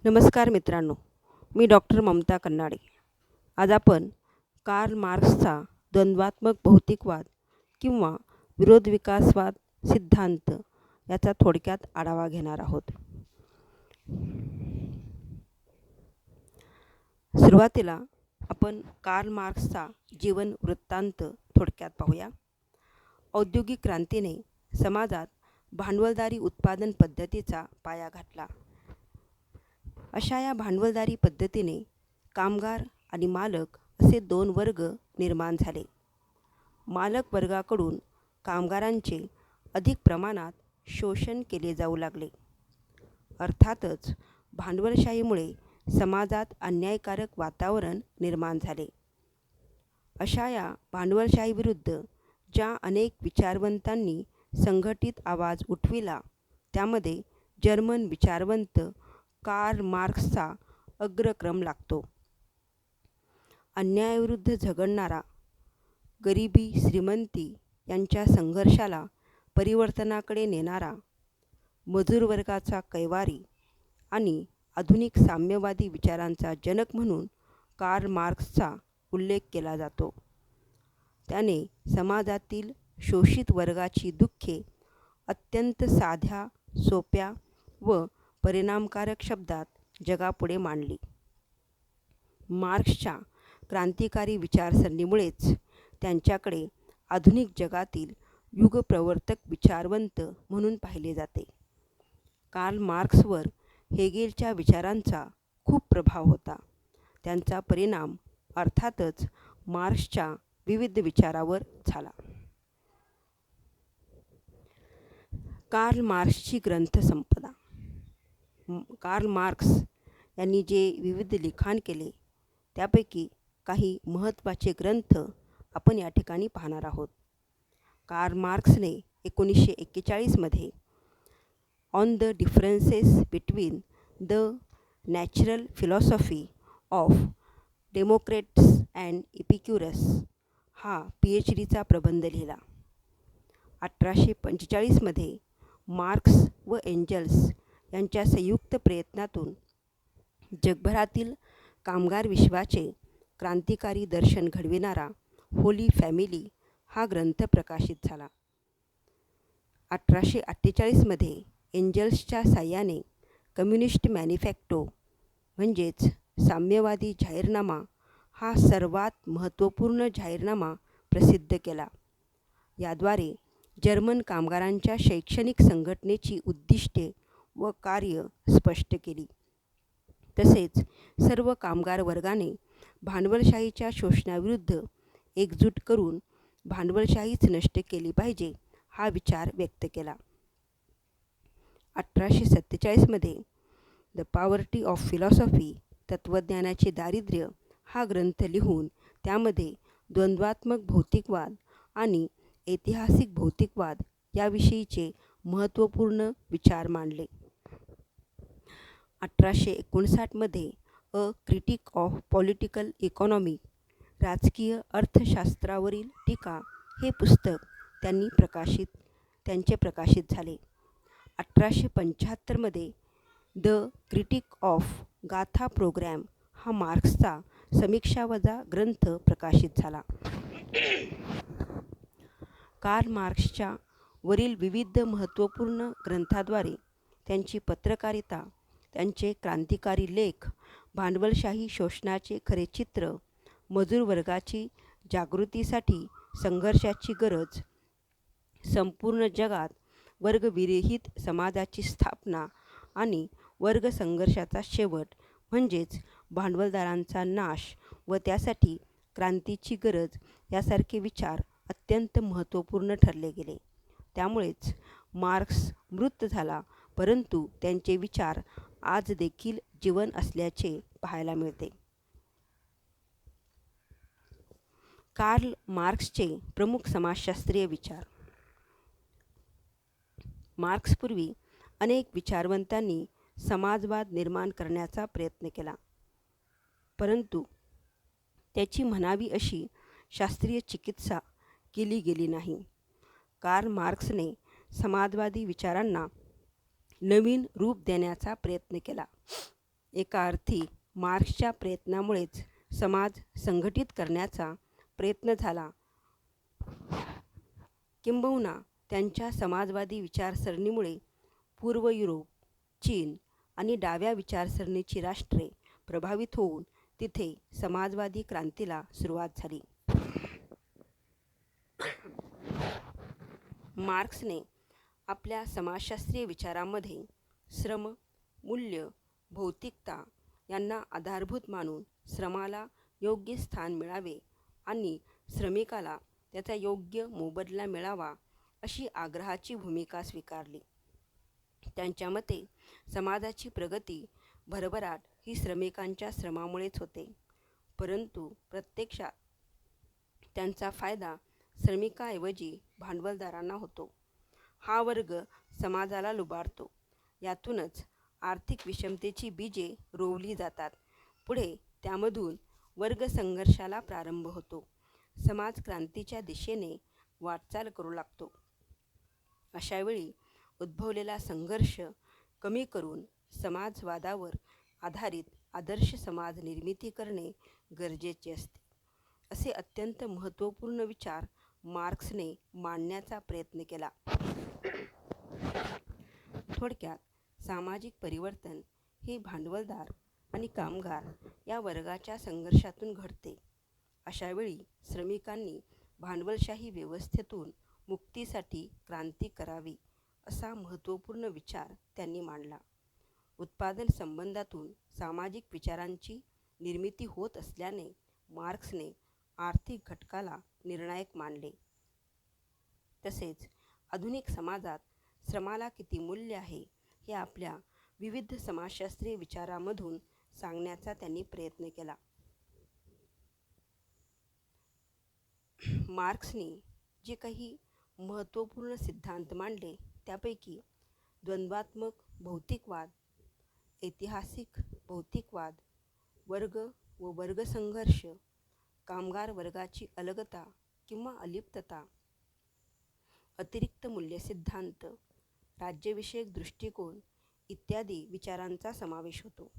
नमस्कार मित्रांनो, मी डॉक्टर ममता कन्नाडे. आज आपण कार्ल मार्क्सचा द्वंद्वात्मक भौतिकवाद किंवा विरोधविकासवाद सिद्धांत याचा थोडक्यात आढावा घेणार आहोत. सुरुवातीला आपण कार्ल मार्क्सचा जीवन वृत्तांत थोडक्यात पाहूया. औद्योगिक क्रांतीने समाजात भांडवलदारी उत्पादन पद्धतीचा पाया घातला. अशा या भांडवलदारी पद्धतीने कामगार आणि मालक असे दोन वर्ग निर्माण झाले. मालक वर्गाकडून कामगारांचे अधिक प्रमाणात शोषण केले जाऊ लागले. अर्थातच भांडवलशाहीमुळे समाजात अन्यायकारक वातावरण निर्माण झाले. अशा या भांडवलशाहीविरुद्ध ज्या अनेक विचारवंतांनी संघटित आवाज उठविला त्यामध्ये जर्मन विचारवंत कार्ल मार्क्सचा अग्रक्रम लागतो. अन्यायाविरुद्ध झगडणारा, गरिबी श्रीमंती यांच्या संघर्षाला परिवर्तनाकडे नेणारा, मजूर वर्गाचा कैवारी आणि आधुनिक साम्यवादी विचारांचा जनक म्हणून कार्ल मार्क्सचा उल्लेख केला जातो. त्याने समाजातील शोषित वर्गाची दुःखे अत्यंत साध्या, सोप्या व परिणामकारक शब्दात जगापुढे मांडली. मार्क्सच्या क्रांतिकारी विचारसरणीमुळेच त्यांच्याकडे आधुनिक जगातील युगप्रवर्तक विचारवंत म्हणून पाहिले जाते. कार्ल मार्क्सवर हेगेलच्या विचारांचा खूप प्रभाव होता. त्यांचा परिणाम अर्थातच मार्क्सच्या विविध विचारावर झाला. कार्ल मार्क्सची ग्रंथसंपदा. कार्ल मार्क्स यांनी जे विविध लिखाण केले त्यापैकी काही महत्त्वाचे ग्रंथ आपण या ठिकाणी पाहणार आहोत. कार्ल मार्क्सने 1941मध्ये on the differences between the natural philosophy of Democritus and Epicurus हा PhDचा प्रबंध लिहिला. 1845मध्ये मार्क्स व एंजल्स यांच्या संयुक्त प्रयत्नातून जगभरातील कामगार विश्वाचे क्रांतिकारी दर्शन घडविणारा होली फॅमिली हा ग्रंथ प्रकाशित झाला. 1848मध्ये एंजल्सच्या साहाय्याने कम्युनिस्ट मॅनिफेस्टो म्हणजेच साम्यवादी जाहीरनामा हा सर्वात महत्त्वपूर्ण जाहीरनामा प्रसिद्ध केला. याद्वारे जर्मन कामगारांच्या शैक्षणिक संघटनेची उद्दिष्टे व कार्य स्पष्ट केली. तसेच सर्व कामगार वर्गाने भांडवलशाहीच्या शोषणाविरुद्ध एकजूट करून भांडवलशाहीच नष्ट केली पाहिजे हा विचार व्यक्त केला. 1847मध्ये द पॉवर्टी ऑफ फिलॉसॉफी तत्त्वज्ञानाचे दारिद्र्य हा ग्रंथ लिहून त्यामध्ये द्वंद्वात्मक भौतिकवाद आणि ऐतिहासिक भौतिकवाद याविषयीचे महत्त्वपूर्ण विचार मांडले. 1859मध्ये a critique of political economy राजकीय अर्थशास्त्रावरील टीका हे पुस्तक त्यांचे प्रकाशित झाले. 1875मध्ये the critique of Gotha programme हा मार्क्सचा समीक्षावजा ग्रंथ प्रकाशित झाला. कार्ल मार्क्सच्या वरील विविध महत्त्वपूर्ण ग्रंथाद्वारे त्यांची पत्रकारिता, त्यांचे क्रांतिकारी लेख, भांडवलशाही शोषणाचे खरे चित्र, मजूर वर्गाची जागृतीसाठी संघर्षाची गरज, संपूर्ण जगात वर्गविरहित समाजाची स्थापना आणि वर्ग संघर्षाचा शेवट म्हणजेच भांडवलदारांचा नाश व त्यासाठी क्रांतीची गरज यासारखे विचार अत्यंत महत्त्वपूर्ण ठरले गेले. त्यामुळेच मार्क्स मृत झाला, परंतु त्यांचे विचार आज देखील जीवन असल्याचे पाहायला मिळते. कार्ल मार्क्सचे प्रमुख समाजशास्त्रीय विचार. मार्क्सपूर्वी अनेक विचारवंतांनी समाजवाद निर्माण करण्याचा प्रयत्न केला, परंतु त्याची म्हणावी अशी शास्त्रीय चिकित्सा केली गेली नाही. कार्ल मार्क्सने समाजवादी विचारांना नवीन रूप देण्याचा प्रयत्न केला. एका अर्थी मार्क्सच्या प्रयत्नामुळेच समाज संघटित करण्याचा प्रयत्न झाला. किंबहुना त्यांच्या समाजवादी विचारसरणीमुळे पूर्व युरोप, चीन आणि डाव्या विचारसरणीची राष्ट्रे प्रभावित होऊन तिथे समाजवादी क्रांतीला सुरुवात झाली. मार्क्सने आपल्या समाजशास्त्रीय विचारामध्ये श्रम, मूल्य, भौतिकता यांना आधारभूत मानून श्रमाला योग्य स्थान मिळावे आणि श्रमिकाला त्याचा योग्य मोबदला मिळावा अशी आग्रहाची भूमिका स्वीकारली. त्यांच्या मते समाजाची प्रगती, भरभराट ही श्रमिकांच्या श्रमामुळेच होते, परंतु प्रत्यक्षात त्यांचा फायदा श्रमिकाऐवजी भांडवलदारांना होतो. हा वर्ग समाजाला लुबाडतो. यातूनच आर्थिक विषमतेची बीजे रोवली जातात. पुढे त्यामधून वर्ग संघर्षाला प्रारंभ होतो. समाज क्रांतीच्या दिशेने वाटचाल करू लागतो. अशावेळी उद्भवलेला संघर्ष कमी करून समाजवादावर आधारित आदर्श समाज निर्मिती करणे गरजेचे असते. असे अत्यंत महत्त्वपूर्ण विचार मार्क्सने मांडण्याचा प्रयत्न केला. थोडक्यात, सामाजिक परिवर्तन हे भांडवलदार आणि कामगार या वर्गाच्या संघर्षातून घडते. अशावेळी श्रमिकांनी भांडवलशाही व्यवस्थेतून मुक्तीसाठी क्रांती करावी असा महत्त्वपूर्ण विचार त्यांनी मांडला. उत्पादन संबंधातून सामाजिक विचारांची निर्मिती होत असल्याने मार्क्सने आर्थिक घटकाला निर्णायक मानले. तसेच आधुनिक समाजात श्रमाला किती मूल्य आहे हे आपल्या विविध समाजशास्त्रीय विचारामधून सांगण्याचा त्यांनी प्रयत्न केला. मार्क्सने जे काही महत्त्वपूर्ण सिद्धांत मांडले त्यापैकी द्वंद्वात्मक भौतिकवाद, ऐतिहासिक भौतिकवाद, वर्ग व वर्गसंघर्ष, कामगार वर्गाची अलगता किंवा अलिप्तता, अतिरिक्त मूल्य सिद्धांत, राज्यविषयक दृष्टिकोन इत्यादी विचारांचा समावेश होतो.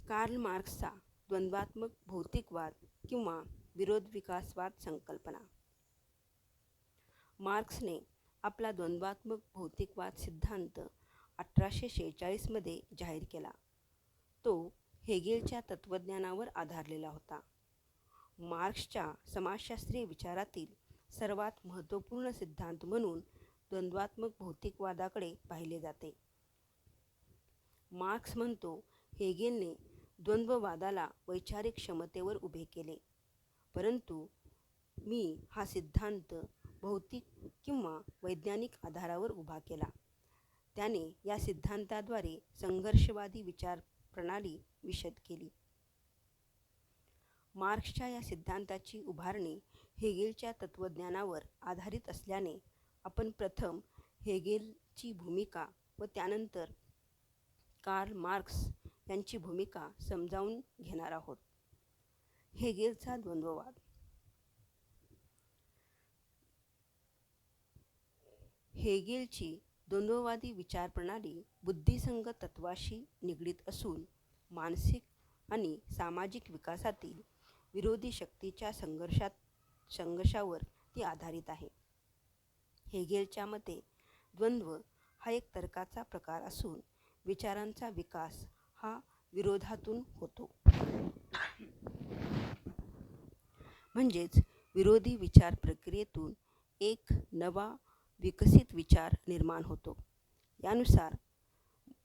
कार्ल मार्क्सचा द्वंद्वात्मक भौतिकवाद किंवा विरोध-विकासवाद संकल्पना. मार्क्सने आपला द्वंद्वात्मक भौतिकवाद सिद्धांत 1846 मध्ये जाहीर केला. तो हेगेलच्या तत्त्वज्ञानावर आधारलेला होता. मार्क्सच्या समाजशास्त्रीय विचारातील सर्वात महत्त्वपूर्ण सिद्धांत म्हणून द्वंद्वात्मक भौतिकवादाकडे पाहिले जाते. मार्क्स म्हणतो, हेगेलने द्वंद्ववादाला वैचारिक क्षमतेवर उभे केले, परंतु मी हा सिद्धांत भौतिक किंवा वैज्ञानिक आधारावर उभा केला. त्याने या सिद्धांताद्वारे संघर्षवादी विचारप्रणाली विशद केली. मार्क्सच्या या सिद्धांताची उभारणी हेगेलच्या तत्त्वज्ञानावर आधारित असल्याने आपण प्रथम हेगेलची भूमिका व त्यानंतर कार्ल मार्क्स यांची भूमिका समजावून घेणार आहोत. हेगेलचा द्वंद्ववाद. हेगेलची द्वंद्ववादी विचारप्रणाली बुद्धिसंग तत्त्वाशी निगडीत असून मानसिक आणि सामाजिक विकासातील विरोधी शक्तीच्या संघर्षावर ती आधारित आहे. हेगेलच्या मते द्वंद्व हा एक तर्काचा प्रकार असून विचारांचा विकास हा विरोधातून होतो. म्हणजेच विरोधी विचार प्रक्रियेतून एक नवा विकसित विचार निर्माण होतो. यानुसार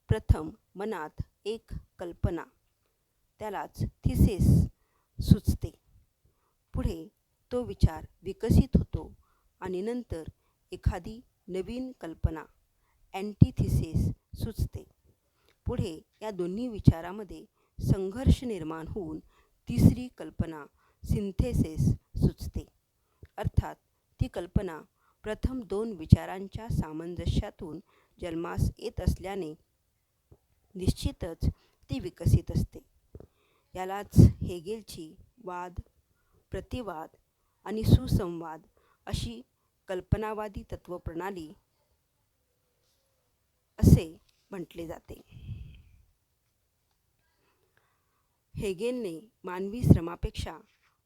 प्रथम मनात एक कल्पना, त्यालाच थिसिस सुचते. पुढे तो विचार विकसित होतो आणि नंतर एखादी नवीन कल्पना, अँटिथिसिस सुचते. पुढे या दोन्ही विचारामध्ये संघर्ष निर्माण होऊन तिसरी कल्पना, सिंथेसिस सुचते. अर्थात ती कल्पना प्रथम दोन विचारांच्या सामंजस्यातून जन्मास येत असल्याने निश्चितच ती विकसित असते. यालाच हेगेलची वाद, प्रतिवाद आणि सुसंवाद अशी कल्पनावादी तत्त्वप्रणाली असे म्हटले जाते. हेगेलने मानवी श्रमापेक्षा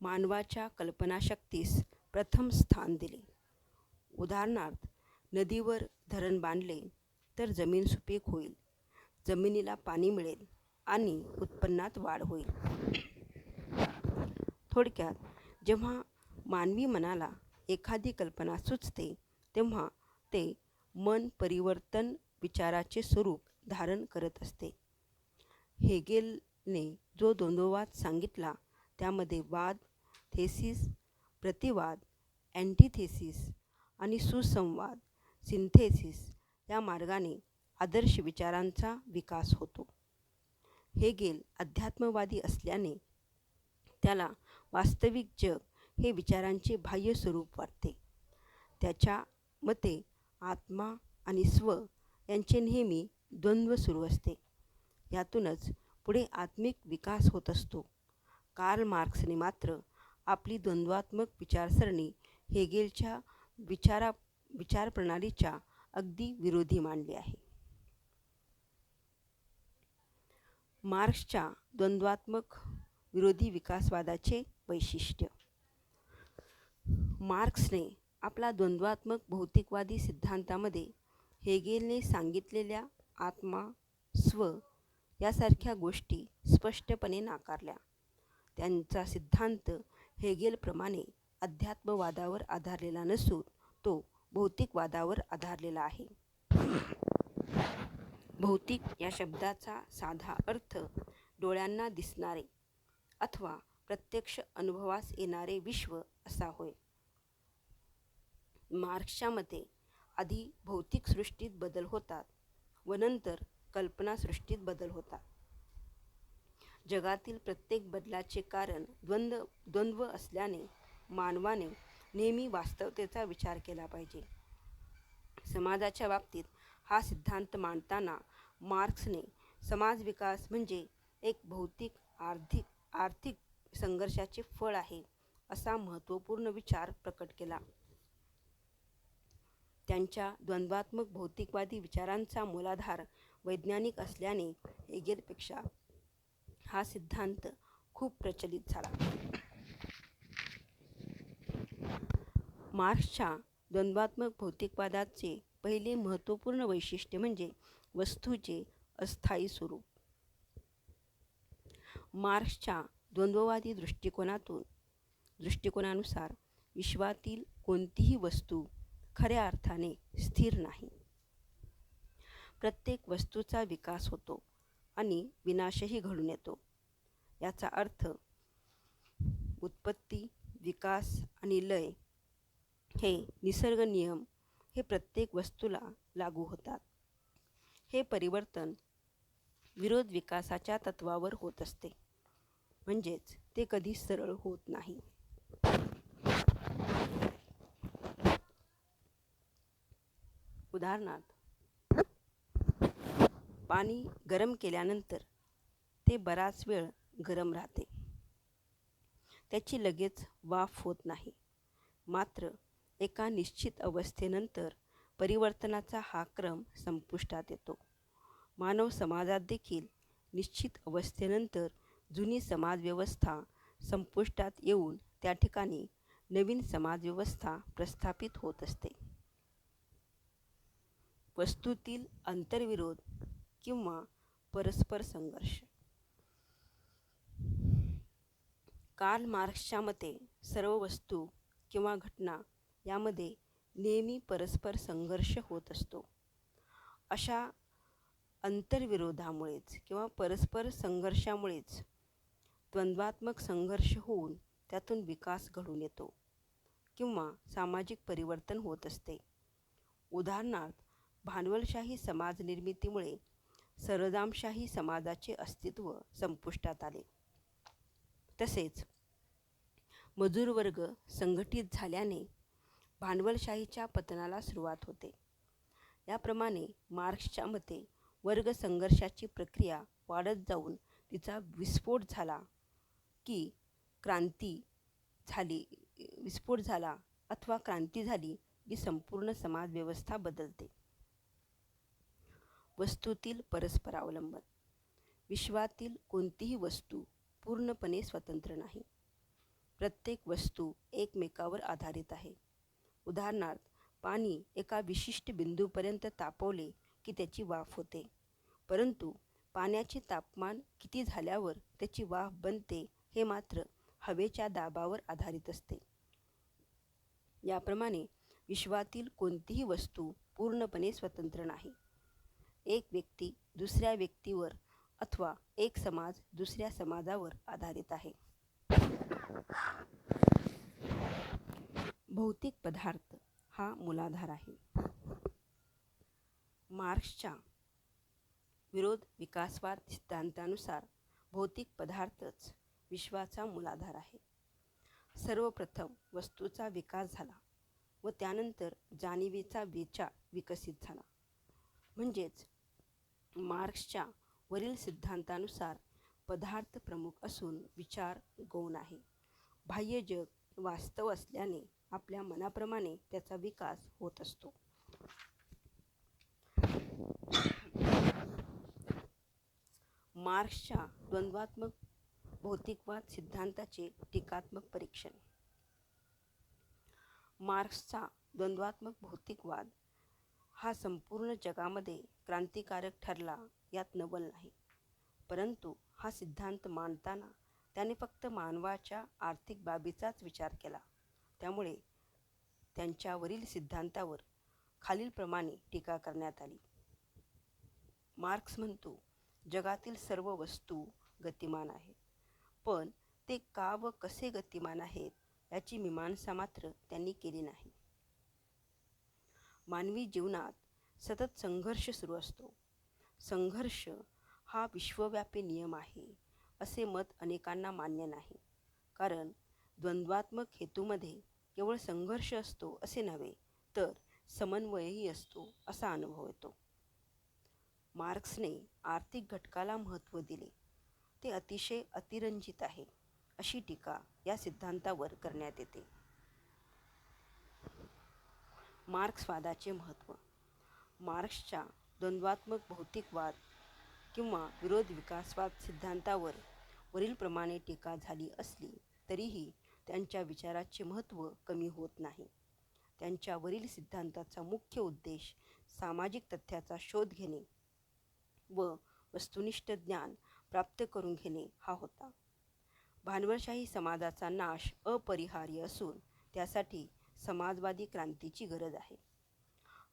मानवाच्या कल्पनाशक्तीस प्रथम स्थान दिले. उदाहरणार्थ, नदीवर धरण बांधले तर जमीन सुपीक होईल, जमिनीला पाणी मिळेल आणि उत्पन्नात वाढ होईल. थोडक्यात, जेव्हा मानवी मनाला एखादी कल्पना सुचते तेव्हा ते मन परिवर्तन विचाराचे स्वरूप धारण करत असते. हेगेलने जो द्वंद्ववाद सांगितला त्यामध्ये वाद, थेसिस, प्रतिवाद, अँटिथेसिस आणि सुसंवाद, सिंथेसिस या मार्गाने आदर्श विचारांचा विकास होतो. हेगेल अध्यात्मवादी असल्याने त्याला वास्तविक जग हे विचारांचे बाह्य स्वरूप वाटते. त्याच्या मते आत्मा आणि स्व यांचे नेहमी द्वंद्व सुरू असते. यातूनच पुढे आत्मिक विकास होत असतो. कार्ल मार्क्सने मात्र आपली द्वंद्वात्मक विचारसरणी हेगेलच्या विचारप्रणालीच्या अगदी विरोधी मांडली आहे. मार्क्सच्या द्वंद्वात्मक विरोधी विकासवादाचे वैशिष्ट्य. मार्क्सने आपला द्वंद्वात्मक भौतिकवादी सिद्धांतामध्ये हेगेलने सांगितलेल्या आत्मा, स्व यासारख्या गोष्टी स्पष्टपणे नाकारल्या. त्यांचा सिद्धांत हेगेलप्रमाणे अध्यात्मवादावर आधारलेला नसून तो भौतिकवादावर आधारलेला आहे. भौतिक या शब्दाचा साधा अर्थ डोळ्यांना दिसणारे अथवा प्रत्यक्ष अनुभवास येणारे विश्व असा होय. मार्क्सच्या मते आधी भौतिक सृष्टीत बदल होतात व नंतर कल्पनासृष्टीत बदल होतात. जगातील प्रत्येक बदलाचे कारण द्वंद्व असल्याने मानवाने नेहमी वास्तवतेचा विचार केला पाहिजे. समाजाच्या बाबतीत हा सिद्धांत मांडताना मार्क्सने समाज विकास म्हणजे एक भौतिक आर्थिक संघर्षाचे फळ आहे असा महत्त्वपूर्ण विचार प्रकट केला. त्यांच्या द्वंद्वात्मक भौतिकवादी विचारांचा मूलाधार वैज्ञानिक असल्याने हेगेलपेक्षा हा सिद्धांत खूप प्रचलित झाला. मार्क्सच्या द्वंद्वात्मक भौतिकवादाचे पहिले महत्त्वपूर्ण वैशिष्ट्य म्हणजे वस्तूचे अस्थायी स्वरूप. मार्क्सच्या द्वंद्ववादी दृष्टिकोनानुसार विश्वातील कोणतीही वस्तू खऱ्या अर्थाने स्थिर नाही. प्रत्येक वस्तूचा विकास होतो आणि विनाशही घडून येतो. याचा अर्थ उत्पत्ती, विकास आणि लय हे निसर्ग नियम हे प्रत्येक वस्तूला लागू होतात. हे परिवर्तन विरोध विकासाच्या तत्वावर होत असते, म्हणजेच ते कधी सरळ होत नाही. उदाहरणार्थ, पाणी गरम केल्यानंतर ते बराच वेळ गरम राहते. त्याची लगेच वाफ होत नाही. मात्र एका निश्चित अवस्थेनंतर परिवर्तनाचा हा क्रम संपुष्टात येतो. मानव समाजात देखील निश्चित अवस्थेनंतर जुनी समाजव्यवस्था संपुष्टात येऊन त्या ठिकाणी नवीन समाजव्यवस्था प्रस्थापित होत असते. वस्तूतील आंतरविरोध किंवा परस्पर संघर्ष. कार्ल मार्क्सच्या मते सर्व वस्तू किंवा घटना यामध्ये नेहमी परस्पर संघर्ष होत असतो. अशा आंतरविरोधामुळेच किंवा परस्पर संघर्षामुळेच द्वंद्वात्मक संघर्ष होऊन त्यातून विकास घडून येतो किंवा सामाजिक परिवर्तन होत असते. उदाहरणार्थ, भांडवलशाही समाजनिर्मितीमुळे सरंजामशाही समाजाचे अस्तित्व संपुष्टात आले. तसेच मजूरवर्ग संघटित झाल्याने भांडवलशाहीच्या पतनाला सुरुवात होते. याप्रमाणे मार्क्सच्या मते वर्ग संघर्षाची प्रक्रिया वाढत जाऊन तिचा विस्फोट झाला अथवा क्रांती झाली की संपूर्ण समाजव्यवस्था बदलते. वस्तूतील परस्परावलंबन. विश्वातील कोणतीही वस्तू पूर्णपणे स्वतंत्र नाही. प्रत्येक वस्तू एकमेकावर आधारित आहे. उदाहरणार्थ, पाणी एका विशिष्ट बिंदूपर्यंत तापवले की त्याची वाफ होते, परंतु पाण्याचे तापमान किती झाल्यावर त्याची वाफ बनते हे मात्र हवेच्या दाबावर आधारित असते. याप्रमाणे विश्वातील कोणतीही वस्तू पूर्णपणे स्वतंत्र नाही. एक व्यक्ती दुसऱ्या व्यक्तीवर अथवा एक समाज दुसऱ्या समाजावर आधारित आहे. भौतिक पदार्थ हा मूलाधार आहे. मार्क्सच्या विरोध विकासवाद सिद्धांतानुसार भौतिक पदार्थच विश्वाचा मूलाधार आहे. सर्वप्रथम वस्तूचा विकास झाला व त्यानंतर जाणिवेचा विचार विकसित झाला. म्हणजेच मार्क्सच्या वरील सिद्धांतानुसार पदार्थ प्रमुख असून विचार गौण आहे. बाह्य जग वास्तव असल्याने आपल्या मनाप्रमाणे त्याचा विकास होत असतो. मार्क्सच्या द्वंद्वात्मक भौतिकवाद सिद्धांताचे टीकात्मक परीक्षण. मार्क्सचा द्वंद्वात्मक भौतिकवाद हा संपूर्ण जगामध्ये क्रांतिकारक ठरला यात नवल नाही. परंतु हा सिद्धांत मांडताना त्याने फक्त मानवाच्या आर्थिक बाबीचाच विचार केला. त्यामुळे त्यांच्यावरील सिद्धांतावर खालीलप्रमाणे टीका करण्यात आली. मार्क्स म्हणतो, जगातील सर्व वस्तू गतिमान आहेत, पण ते का व कसे गतिमान आहेत याची मीमांसा मात्र त्यांनी केली नाही. मानवी जीवनात सतत संघर्ष सुरू असतो. संघर्ष हा विश्वव्यापी नियम आहे असे मत अनेकांना मान्य नाही. कारण द्वंद्वात्मक हेतूमध्ये केवळ संघर्ष असतो असे नव्हे, तर समन्वयही असतो असा अनुभव येतो. मार्क्सने आर्थिक घटकाला महत्त्व दिले, ते अतिशय अतिरंजित आहे अशी टीका या सिद्धांतावर करण्यात येते. मार्क्सवादाचे महत्त्व. मार्क्सच्या द्वंद्वात्मक भौतिकवाद किंवा विरोध विकासवाद सिद्धांतावर वरीलप्रमाणे टीका झाली असली तरीही त्यांच्या विचाराचे महत्त्व कमी होत नाही. त्यांच्या वरील सिद्धांताचा मुख्य उद्देश सामाजिक तथ्याचा शोध घेणे व वस्तुनिष्ठ ज्ञान प्राप्त करून घेणे हा होता. भांडवलशाही समाजाचा नाश अपरिहार्य असून त्यासाठी समाजवादी क्रांतीची गरज आहे.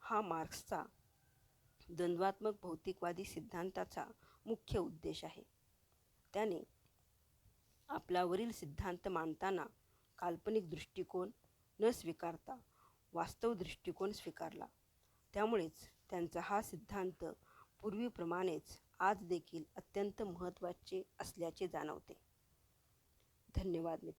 हा मार्क्सचा द्वंद्वात्मक भौतिकवादी सिद्धांताचा मुख्य उद्देश आहे. त्याने आपला वरील सिद्धांत मांडताना काल्पनिक दृष्टिकोन न स्वीकारता वास्तव दृष्टिकोन स्वीकारला. त्यामुळेच त्यांचा हा सिद्धांत पूर्वीप्रमाणेच आज देखील अत्यंत महत्त्वाचे असल्याचे जाणवते. धन्यवाद मित्रांनो.